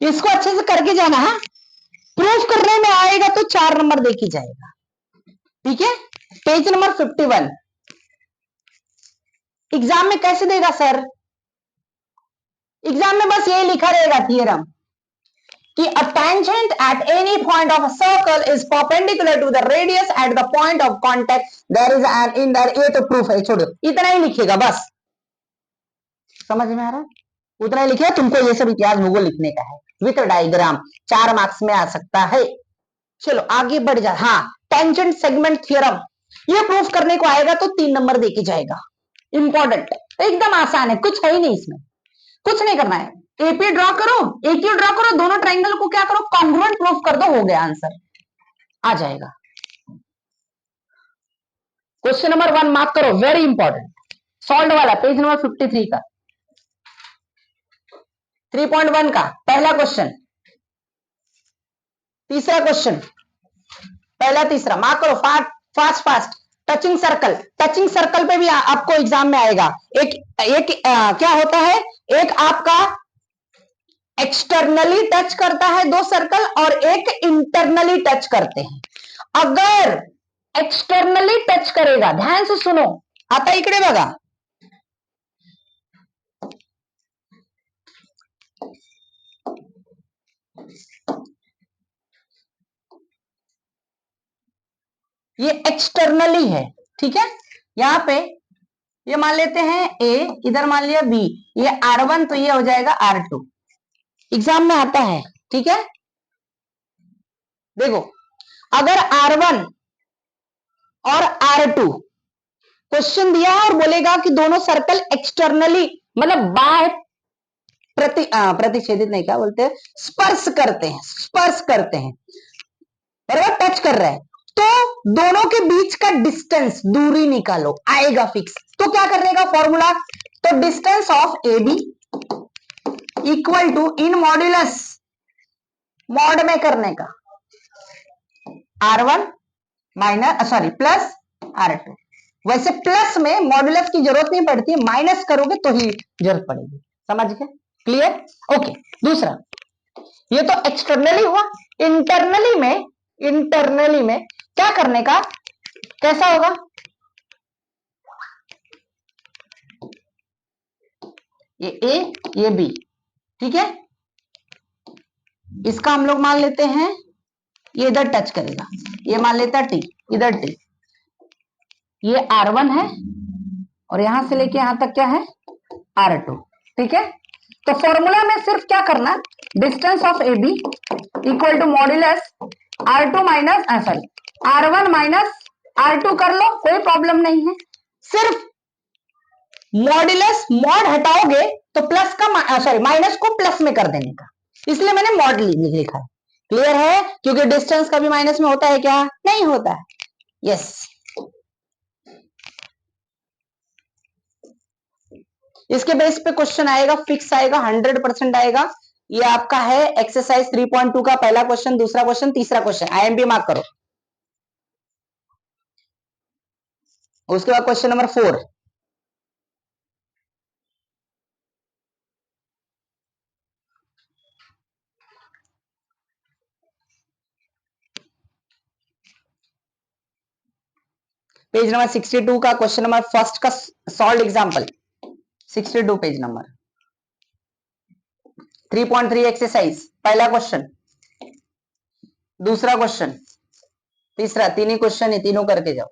इसको अच्छे से करके जाना है। प्रूफ करने में आएगा तो 4 नंबर देखी जाएगा, ठीक है? Page number 51। एग्जाम में कैसे देगा सर? एग्जाम में बस ये लिखा रहेगा थियरम कि a tangent at any point of a circle is perpendicular to the radius at the point of contact there is an in there। ये तो प्रूफ है, छोड़ो, इतना ही लिखेगा बस। समझ में आ रहा है? उतना ही लिखिए, तुमको ये सब इतिहास भूगोल लिखने का है विथ डायग्राम, 4 मार्क्स में आ सकता है। चलो आगे बढ़ जा। हाँ, टेंजेंट सेगमेंट थ्योरम, ये प्रूफ करने को आएगा तो 3 नंबर देके जाएगा। इंपॉर्टेंट, एकदम आसान है, कुछ है ही नहीं इसमें, कुछ नहीं करना है। एपी ड्रॉ करो, एक्यू ड्रॉ करो, दोनों ट्राइंगल को क्या करो, कॉन्ग्रुएंट प्रूफ कर दो, हो गया आंसर, आ जाएगा। क्वेश्चन नंबर 1 मार्क करो, वेरी इंपॉर्टेंट, सॉल्व वाला पेज नंबर 53 का 3.1 का पहला क्वेश्चन, तीसरा क्वेश्चन, पहला तीसरा मार्क करो, fast fast. Touching circle, touching circle पे भी आपको एग्जाम में आएगा। एक क्या होता है, एक आपका एक्सटर्नली टच करता है 2 सर्कल और एक इंटरनली टच करते हैं। अगर एक्सटर्नली टच करेगा, ध्यान से सुनो, आता इकडे बघा, ये एक्सटर्नली है, ठीक है? यहां पे ये मान लेते हैं ए, इधर मान लिया बी, ये R1 तो ये हो जाएगा R2, एग्जाम में आता है, ठीक है? देखो, अगर R1 और R2 क्वेश्चन दिया है और बोलेगा कि दोनों सर्कल एक्सटर्नली मतलब बाय प्रतिच्छेदित नहीं, क्या बोलते हैं, स्पर्श करते हैं, स्पर्श करते हैं, बराबर, टच कर रहा है, तो दोनों के बीच का डिस्टेंस, दूरी निकालो, आएगा फिक्स। तो क्या करने का फॉर्मूला, तो distance of A B equal to in modulus, mod में करने का R1 minus sorry plus R2। वैसे प्लस में मॉड्यूलस की जरूरत नहीं पड़ती, माइनस करोगे तो ही जरूरत पड़ेगी। समझ गए? क्लियर? ओके। दूसरा, ये तो एक्सटर्नली हुआ। इंटरनली में क्या करने का, कैसा होगा, ये ए ये बी, ठीक है? इसका हम लोग मान लेते हैं ये इधर टच करेगा, ये मान लेता टी, इधर टी, ये R1 है और यहां से लेके यहां तक क्या है, R2, ठीक है? तो फॉर्मूला में सिर्फ क्या करना, distance of A B equal to modulus R2 minus sorry R1 minus R2 कर लो, कोई प्रॉब्लम नहीं है। सिर्फ मॉड्यूलस मॉड हटाओगे तो प्लस का सॉरी माइनस को प्लस में कर देने का, इसलिए मैंने मॉड लिखा है। क्लियर है? क्योंकि डिस्टेंस कभी माइनस में होता है क्या? नहीं होता है। यस, इसके बेस पे क्वेश्चन आएगा, फिक्स आएगा, 100% आएगा। ये आपका है एक्सरसाइज 3.2 का पहला क्वेश्चन, दूसरा क्वेश्चन, तीसरा क्वेश्चन, आईएमपी मार्क करो। उसके बाद क्वेश्चन नंबर 4, पेज नंबर 62 का क्वेश्चन नंबर फर्स्ट का solve example 62 page number 3.3 exercise पहला क्वेश्चन, दूसरा क्वेश्चन, तीसरा, तीन ही क्वेश्चन है, तीनों करके जाओ।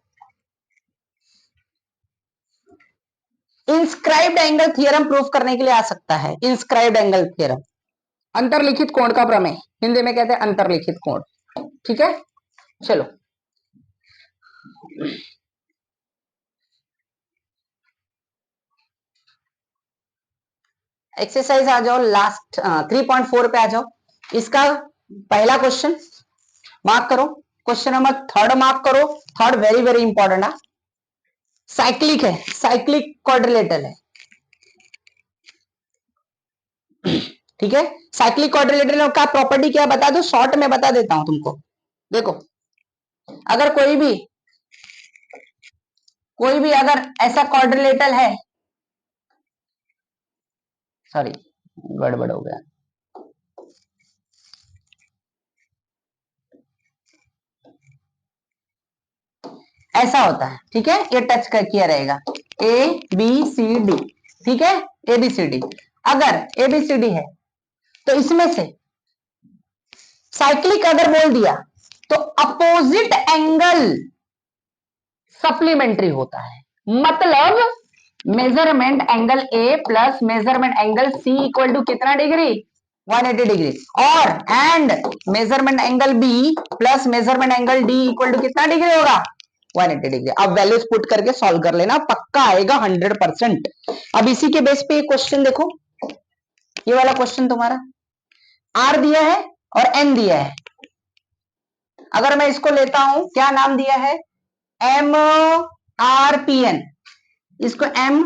इंस्क्राइब्ड एंगल थ्योरम प्रूफ करने के लिए आ सकता है। इंस्क्राइब्ड एंगल थ्योरम, अंतर्लिखित कोण का प्रमेय, हिंदी में कहते हैं अंतर्लिखित कोण। ठीक है, चलो एक्सरसाइज आ जाओ, लास्ट 3.4 पे आ जाओ। इसका पहला क्वेश्चन मार्क करो, क्वेश्चन नंबर थर्ड मार्क करो। थर्ड वेरी वेरी इंपॉर्टेंट है, साइक्लिक है, साइक्लिक क्वाड्रिलेटरल है। ठीक है, साइक्लिक क्वाड्रिलेटरल का प्रॉपर्टी क्या बता दो, शॉर्ट में बता देता हूं तुमको। देखो, अगर कोई भी अगर ऐसा क्वाड्रिलेटरल है, सॉरी गड़बड़ हो गया, ऐसा होता है। ठीक है, ये टच कर किया रहेगा ए बी सी डी। ठीक है, ए बी सी डी, अगर ए बी सी डी है तो इसमें से साइक्लिक अगर बोल दिया तो अपोजिट एंगल सप्लीमेंट्री होता है। मतलब measurement angle A plus measurement angle C equal to कितना डिग्री, 180 डिग्री, और and measurement angle B plus measurement angle D equal to कितना डिग्री होगा, 180 डिग्री। अब वैल्यूज पुट करके सॉल्व कर लेना, पक्का आएगा 100%। अब इसी के बेस पे क्वेश्चन देखो, ये वाला क्वेश्चन तुम्हारा आर दिया है और एन दिया है। अगर मैं इसको लेता हूं, क्या नाम दिया है, एम आर पी एन, इसको M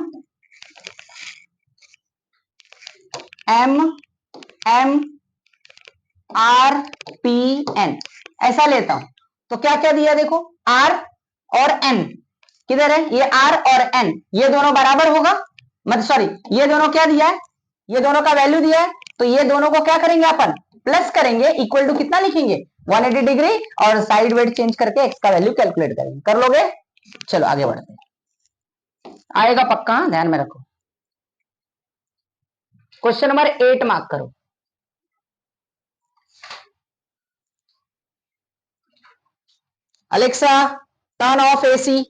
M M R P N ऐसा लेता हूं, तो क्या क्या दिया देखो, आर और एन किधर है, ये आर और एन ये दोनों बराबर होगा, मतलब सॉरी ये दोनों क्या दिया है, ये दोनों का वैल्यू दिया है, तो ये दोनों को क्या करेंगे अपन, प्लस करेंगे, इक्वल टू कितना लिखेंगे, 180 डिग्री, और साइड वेट चेंज करके एक्स का वैल्यू कैलकुलेट करेंगे। कर लोगे, चलो आगे बढ़ते हैं, आएगा पक्का, ध्यान में रखो। क्वेश्चन नंबर 8 मार्क करो, Alexa turn off AC.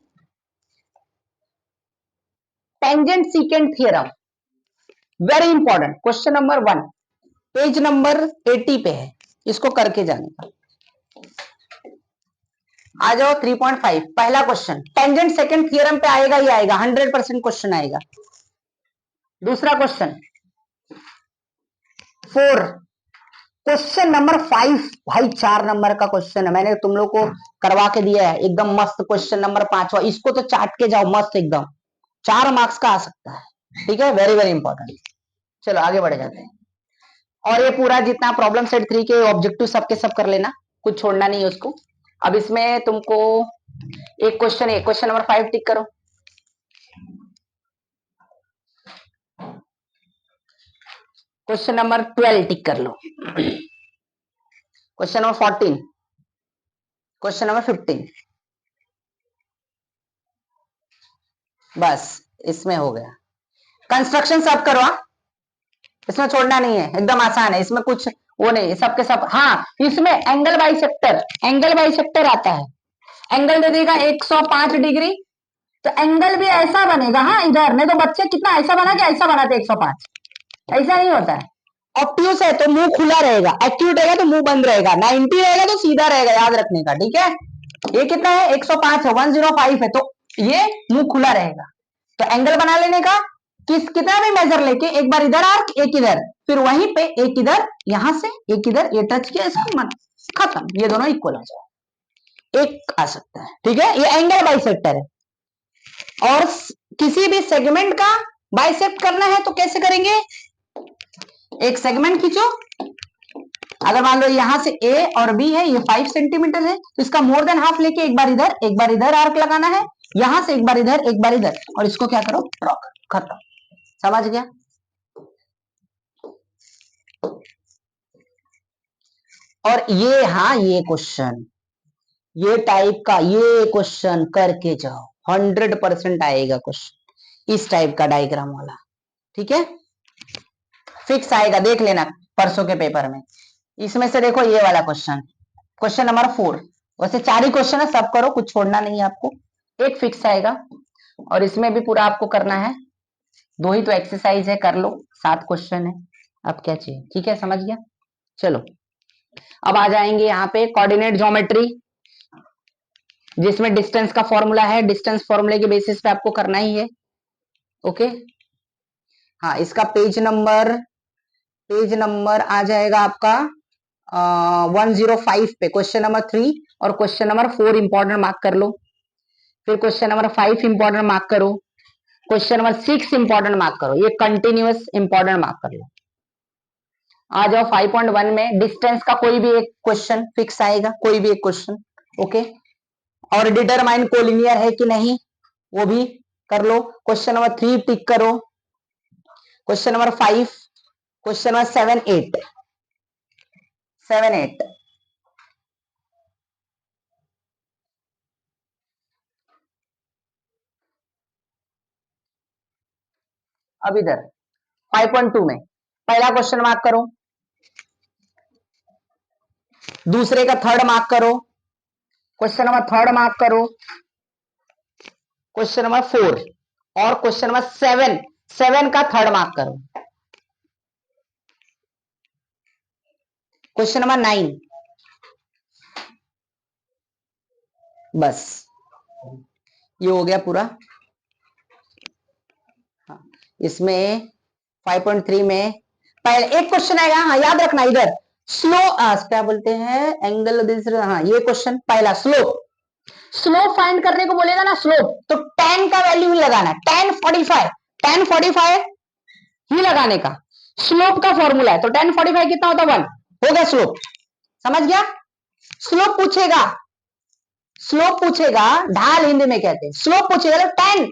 Tangent secant theorem, very important question number 1, page number 80 पे है, इसको करके जाने का। आ जाओ 3.5 पहला क्वेश्चन, टेंजेंट सेकंड थ्योरम पे आएगा ही आएगा, 100% क्वेश्चन आएगा। दूसरा क्वेश्चन 4, क्वेश्चन नंबर 5, भाई 4 नंबर का क्वेश्चन है, मैंने तुम लोग को करवा के दिया है, एकदम मस्त क्वेश्चन नंबर 5, इसको तो चाट के जाओ मस्त एकदम, 4 मार्क्स का आ सकता है। ठीक है, वेरी वेरी इंपॉर्टेंट। चलो आगे बढ़ जाते हैं, और ये पूरा जितना प्रॉब्लम सेट 3 के ऑब्जेक्टिव सबके सब कर लेना, कुछ छोड़ना नहीं है उसको। अब इसमें तुमको एक क्वेश्चन है, क्वेश्चन नंबर 5 टिक करो, क्वेश्चन नंबर 12 टिक कर लो, क्वेश्चन नंबर 14, क्वेश्चन नंबर 15, बस इसमें हो गया। कंस्ट्रक्शन सब करो, इसमें छोड़ना नहीं है, एकदम आसान है, इसमें कुछ वो नहीं, सबके सब। हाँ, इसमें एंगल बाइसेक्टर, एंगल बाइसेक्टर आता है, एंगल दे देगा 105 डिग्री, तो एंगल भी ऐसा बनेगा, हाँ इधर, नहीं तो बच्चे कितना ऐसा बना के ऐसा बनाते 105, ऐसा नहीं होता है। ऑप्ट्यूस है तो मुंह खुला रहेगा, एक्यूट रहेगा तो मुंह बंद रहेगा, 90 रहेगा तो सीधा रहेगा, याद रखने का। ठीक है, ये कितना है, 105 है, 105 है, तो ये मुंह खुला रहेगा। तो एंगल बना लेने का, कितना भी मेजर लेके, एक बार इधर आर्क, एक इधर, फिर वहीं पे एक इधर, यहां से एक इधर, ये टच किया, इसका मन खत्म, ये दोनों इक्वल आ जाए, एक आ सकता है। ठीक है, ये एंगल बाइसेक्टर है। और किसी भी सेगमेंट का बाइसेक्ट करना है तो कैसे करेंगे, एक सेगमेंट खींचो, अगर मान लो यहां से ए और बी है, ये 5 सेंटीमीटर है, तो इसका मोर देन हाफ लेके एक बार इधर आर्क लगाना है, यहां से एक बार इधर, और इसको क्या करो, ड्रॉ करो, खत्म। समझ गया, और ये, हाँ ये क्वेश्चन, ये टाइप का ये क्वेश्चन करके जाओ, 100% आएगा क्वेश्चन इस टाइप का डायग्राम वाला। ठीक है, फिक्स आएगा, देख लेना परसों के पेपर में। इसमें से देखो ये वाला क्वेश्चन, क्वेश्चन नंबर 4, वैसे 4 ही क्वेश्चन है, सब करो, कुछ छोड़ना नहीं है आपको। एक फिक्स आएगा और इसमें भी पूरा आपको करना है, 2 ही तो एक्सरसाइज है, कर लो, 7 क्वेश्चन है, अब क्या चाहिए। ठीक है, समझ गया। चलो अब आ जाएंगे यहाँ पे कोऑर्डिनेट ज्योमेट्री, जिसमें डिस्टेंस का फॉर्मूला है, डिस्टेंस फॉर्मूले के बेसिस पे आपको करना ही है। ओके, हाँ, इसका पेज नंबर आ जाएगा आपका 105 पे, क्वेश्चन नंबर 3 और क्वेश्चन नंबर 4 इंपॉर्टेंट मार्क कर लो, फिर क्वेश्चन नंबर 5 इंपॉर्टेंट मार्क करो, क्वेश्चन नंबर 6 इंपॉर्टेंट मार्क करो, ये कंटिन्यूअस इंपॉर्टेंट मार्क कर लो। आ जाओ 5.1 में, डिस्टेंस का कोई भी एक क्वेश्चन फिक्स आएगा, कोई भी एक क्वेश्चन। ओके, और डिटरमाइन कोलिनियर है कि नहीं वो भी कर लो। क्वेश्चन नंबर 3 टिक करो, क्वेश्चन नंबर 5, क्वेश्चन नंबर 7, 8, 7, 8। अब इधर 5.2 में पहला क्वेश्चन मार्क करो, दूसरे का थर्ड मार्क करो, क्वेश्चन नंबर थर्ड मार्क करो, क्वेश्चन नंबर 4 और क्वेश्चन नंबर 7, 7 का थर्ड मार्क करो, क्वेश्चन नंबर 9, बस ये हो गया पूरा। हाँ, इसमें 5.3 में पहले एक क्वेश्चन आएगा, हाँ याद रखना, इधर स्लो क्या बोलते हैं, एंगल, हाँ ये क्वेश्चन पहला, स्लोप, स्लोप फाइंड करने को बोलेगा ना, स्लोप तो tan का वैल्यू ही लगाना, tan 45, tan 45 ही लगाने का, स्लोप का फॉर्मूला है, तो tan 45 कितना होता है 1, हो गया स्लोप। समझ गया, स्लोप पूछेगा, स्लोप पूछेगा, ढाल हिंदी में कहते हैं, स्लोप पूछेगा तो tan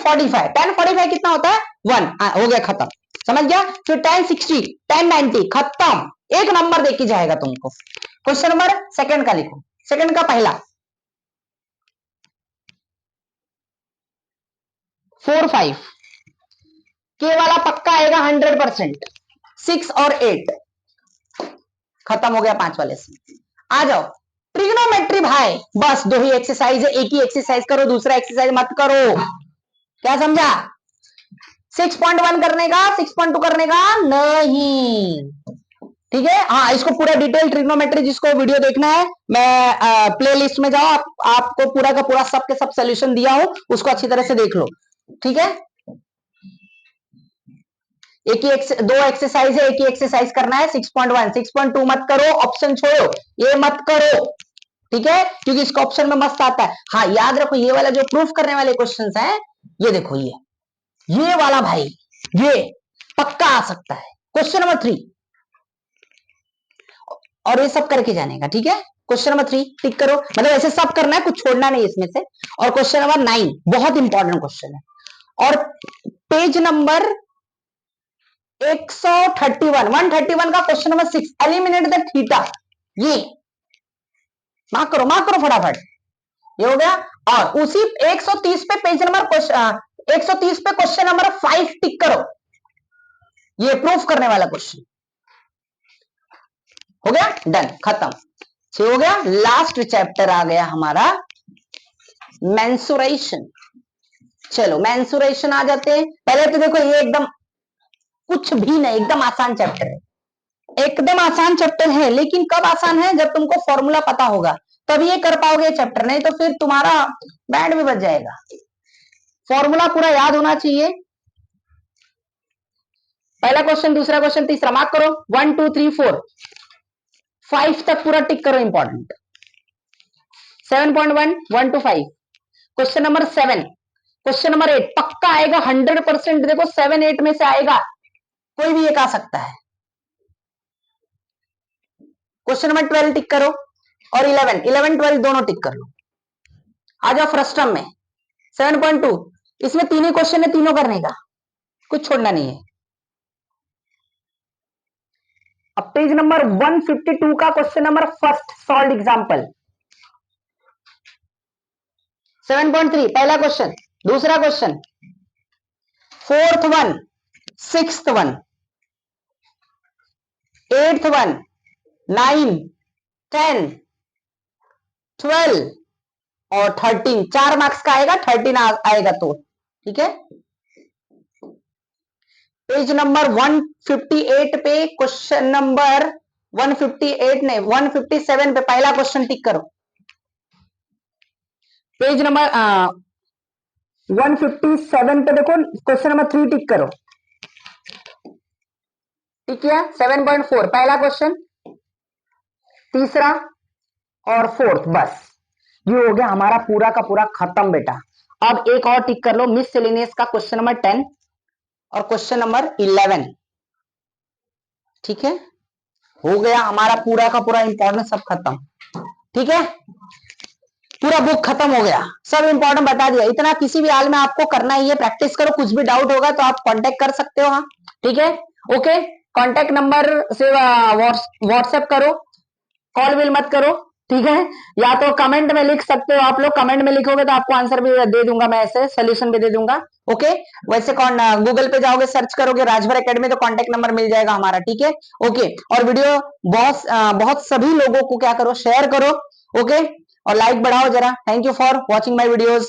45, tan 45 कितना होता है 1, हो गया खत्म। समझ गया, फिर tan 60, tan 90, खत्म, एक नंबर देके जाएगा तुमको। क्वेश्चन नंबर सेकंड का लिखो, सेकंड का पहला 4, 5 के वाला पक्का आएगा 100%, 6 और 8 खत्म हो गया 5 वाले से। आ जाओ ट्रिग्नोमेट्री भाई, बस 2 ही एक्सरसाइज है, एक ही एक्सरसाइज करो, दूसरा एक्सरसाइज मत करो, क्या समझा। 6.1 करने का, 6.2 करने का नहीं, ठीक है। हाँ, इसको पूरा डिटेल ट्रिग्नोमेट्री जिसको वीडियो देखना है, मैं प्ले लिस्ट में जाओ, आपको पूरा का पूरा सब के सब सोल्यूशन दिया हो, उसको अच्छी तरह से देख लो। ठीक है, एक ही 2 एक्सरसाइज है, एक ही एक्सरसाइज करना है। 6.1, 6.2 मत करो, ऑप्शन छोड़ो, ये मत करो, ठीक है, क्योंकि इसका ऑप्शन में मस्त आता है। हाँ याद रखो, ये वाला जो प्रूफ करने वाले क्वेश्चंस हैं, ये देखो, ये वाला भाई, ये पक्का आ सकता है, क्वेश्चन नंबर 3, और ये सब करके जाने का। ठीक है, क्वेश्चन नंबर 3 टिक करो, मतलब ऐसे सब करना है, कुछ छोड़ना नहीं इसमें से। और क्वेश्चन नंबर 9 बहुत इंपॉर्टेंट क्वेश्चन है, और पेज नंबर 131 का question number 6, eliminate the theta, ये मार्क करो फटाफट, ये हो गया। और उसी 130 पे पेज नंबर 130 पे क्वेश्चन नंबर 5 टिक करो, ये प्रूफ करने वाला क्वेश्चन हो गया, डन, खत्म, हो गया। लास्ट चैप्टर आ गया हमारा मेंसुरेशन। चलो मेंसुरेशन आ जाते हैं। पहले तो देखो ये एकदम कुछ भी नहीं, एकदम आसान चैप्टर है, एकदम आसान चैप्टर है, लेकिन कब आसान है, जब तुमको फॉर्मूला पता होगा, तभी ये कर पाओगे चैप्टर, नहीं तो फिर तुम्हारा बैंड भी बच जाएगा। फॉर्मूला पूरा याद होना चाहिए। पहला क्वेश्चन, दूसरा क्वेश्चन, तीसरा, मार्क करो, 1 2 3 4 5 तक पूरा टिक करो, important. 7.1, 1 to 5, question number 7, question number 8 पक्का आएगा 100%, देखो 7 8 में से आएगा, कोई भी एक आ सकता है। क्वेश्चन नंबर 12 टिक करो, और 11 12 दोनों टिक कर लो। आ जाओ फ्रस्टम में 7.2, इसमें 3 ही क्वेश्चन है, तीनों करने का, कुछ छोड़ना नहीं है। अब पेज नंबर 152 का question number first solve example, 7.3 पहला क्वेश्चन। दूसरा question, fourth one, sixth one, eighth one, 9, 10, 12 और 13। 4 मार्क्स का आएगा, 13 आएगा तो ठीक है। पेज नंबर 158 पे क्वेश्चन नंबर 158 नहीं 157 पे पहला क्वेश्चन टिक करो। पेज नंबर 157 पे देखो क्वेश्चन नंबर 3 टिक करो। ठीक किया? 7.4 पहला क्वेश्चन, तीसरा और फोर्थ, बस ये हो गया हमारा पूरा का पूरा खत्म बेटा। अब एक और टिक कर लो, मिससेलेनियस का क्वेश्चन नंबर 10 और क्वेश्चन नंबर 11। ठीक है, हो गया हमारा पूरा का पूरा इंपॉर्टेंट सब खत्म। ठीक है, पूरा बुक खत्म हो गया, सब इंपॉर्टेंट बता दिया। इतना किसी भी हाल में आपको करना ही है, प्रैक्टिस करो। कुछ भी डाउट होगा तो आप कांटेक्ट कर सकते हो। हाँ ठीक है, ओके। कांटेक्ट नंबर से व्हाट्सएप करो, कॉल विल मत करो। ठीक है, या तो कमेंट में लिख सकते हो आप लोग, कमेंट में लिखोगे तो आपको आंसर भी दे दूंगा मैं, ऐसे सोल्यूशन भी दे दूंगा। ओके, वैसे कौन गूगल पे जाओगे, सर्च करोगे राजभर एकेडमी तो कांटेक्ट नंबर मिल जाएगा हमारा। ठीक है, ओके। और वीडियो बहुत सभी लोगों को क्या करो, शेयर करो। ओके, और लाइक बढ़ाओ जरा। Thank you for watching my videos.